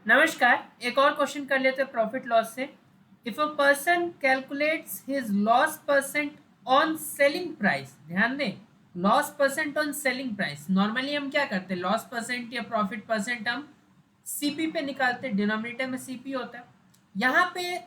नमस्कार। एक और क्वेश्चन कर लेते हैं प्रॉफिट लॉस से। If a person calculates his loss percent on selling price, ध्यान दें, loss percent on selling price. Normally हम क्या करते हैं, लॉस परसेंट या प्रॉफिट परसेंट हम सीपी पे निकालते हैं, डिनोमिनेटर में सीपी होता है। यहाँ पे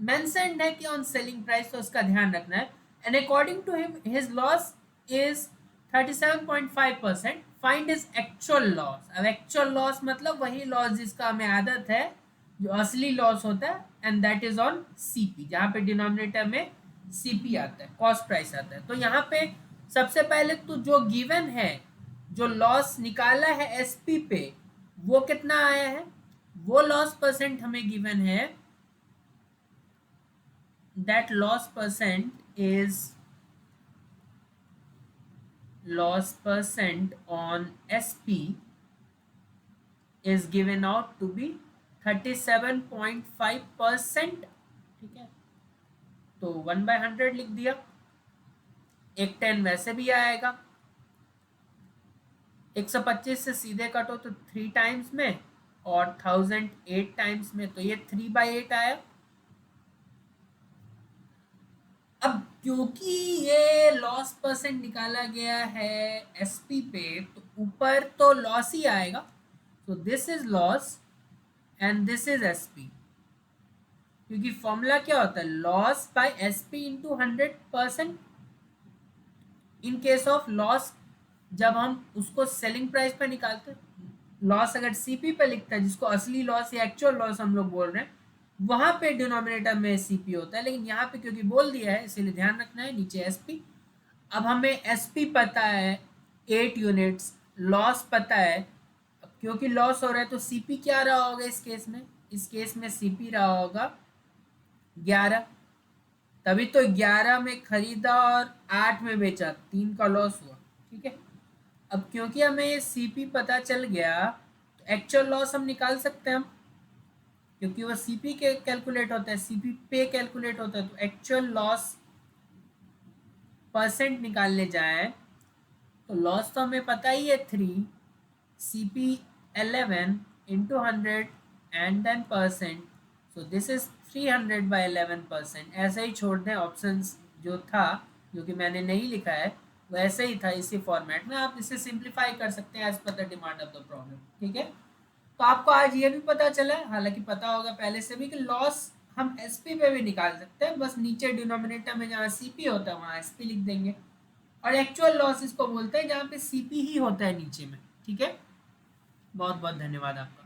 मेंशन्ड है कि ऑन सेलिंग प्राइस, तो उसका ध्यान रखना है। And according to him his loss is 37.5%। Find his actual loss. अब एक्चुअल लॉस मतलब वही लॉस जिसका हमें आदत है, जो असली लॉस होता है, and that is on CP, जहाँ पे डिनोमिनेटर में सीपी आता है, कॉस्ट प्राइस आता है। तो यहाँ पे सबसे पहले तो जो गिवन है, जो लॉस निकाला है एसपी पे, वो कितना आया है, वो लॉस परसेंट हमें गिवन है। that loss percent is loss percent on SP is given out to be 37.5%। ठीक है, तो 1/100 लिख दिया। एक 10 वैसे भी आएगा, 125 से सीधे कटो तो 3 टाइम्स में, और 1000 8 टाइम्स में, तो ये 3/8 आया। अब क्योंकि ये लॉस परसेंट निकाला गया है एसपी पे, तो ऊपर तो लॉस ही आएगा। तो this is loss and this is SP, क्योंकि फॉर्मूला क्या होता है, loss by SP into 100%। In case of loss, जब हम उसको सेलिंग प्राइस पे निकालते हैं, लॉस अगर सीपी पे लिखता है, जिसको असली लॉस या एक्चुअल लॉस हम लोग बोल रहे हैं, वहां पे डिनोमिनेटर में सीपी होता है। लेकिन यहाँ पे क्योंकि बोल दिया है, इसीलिए ध्यान रखना है, नीचे एसपी। अब हमें एसपी पता है 8 यूनिट्स, लॉस पता है। अब क्योंकि लॉस हो रहा है तो सीपी क्या रहा होगा इस केस में, इस केस में सीपी रहा होगा 11। तभी तो 11 में खरीदा और 8 में बेचा, 3 का लॉस हुआ। ठीक है, अब क्योंकि हमें ये सीपी पता चल गया, तो एक्चुअल लॉस हम निकाल सकते हैं हम, क्योंकि वो सीपी के कैलकुलेट होता है, सीपी पे कैलकुलेट होता है। तो एक्चुअल लॉस परसेंट निकालने जाए तो लॉस तो हमें पता ही है 3, CP 11 into 100 and then percent, so this is 300/11%। ऐसे ही छोड़ दें, ऑप्शंस जो था, जो कि मैंने नहीं लिखा है, वो ऐसे ही था इसी फॉर्मेट में। आप इसे सिंप्लीफाई कर सकते हैं as per the demand of the problem. ठीक है, तो आपको आज ये भी पता चला है, हालांकि पता होगा पहले से भी, कि लॉस हम एसपी पे भी निकाल सकते हैं। बस नीचे डिनोमिनेटर में जहाँ सीपी होता है वहाँ एसपी लिख देंगे, और एक्चुअल लॉस इसको बोलते हैं जहाँ पे सीपी ही होता है नीचे में। ठीक है, बहुत बहुत धन्यवाद आपका।